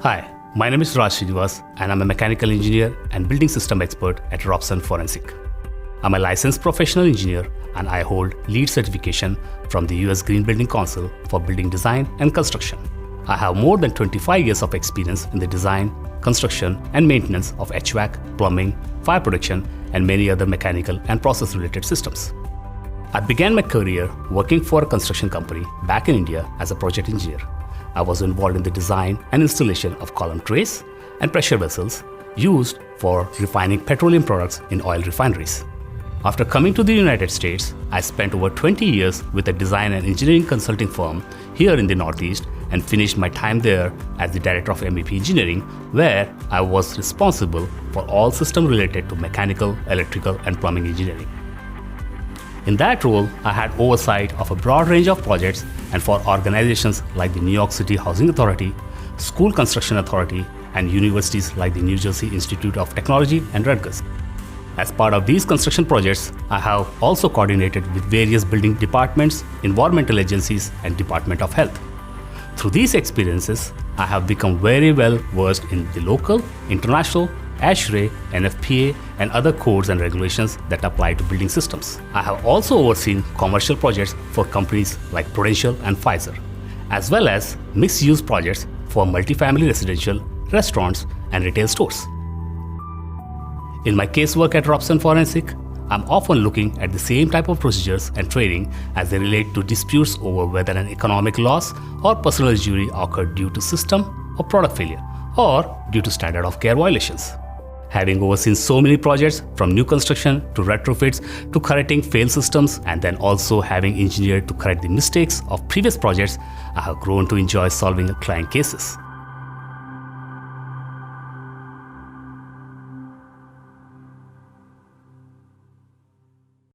Hi, my name is Raj Srinivas and I'm a mechanical engineer and building system expert at Robson Forensic. I'm a licensed professional engineer and I hold LEED certification from the US Green Building Council for building design and construction. I have more than 25 years of experience in the design, construction and maintenance of HVAC, plumbing, fire protection and many other mechanical and process related systems. I began my career working for a construction company back in India as a project engineer. I was involved in the design and installation of column trays and pressure vessels used for refining petroleum products in oil refineries. After coming to the United States, I spent over 20 years with a design and engineering consulting firm here in the Northeast and finished my time there as the Director of MEP Engineering, where I was responsible for all systems related to mechanical, electrical and plumbing engineering. In that role, I had oversight of a broad range of projects and for organizations like the New York City Housing Authority, School Construction Authority, and universities like the New Jersey Institute of Technology and Rutgers. As part of these construction projects, I have also coordinated with various building departments, environmental agencies, and Department of Health. Through these experiences, I have become very well versed in the local, international, ASHRAE, NFPA, and other codes and regulations that apply to building systems. I have also overseen commercial projects for companies like Prudential and Pfizer, as well as mixed-use projects for multifamily residential, restaurants, and retail stores. In my casework at Robson Forensic, I'm often looking at the same type of procedures and training as they relate to disputes over whether an economic loss or personal injury occurred due to system or product failure, or due to standard of care violations. Having overseen so many projects from new construction to retrofits to correcting failed systems and then also having engineered to correct the mistakes of previous projects, I have grown to enjoy solving client cases.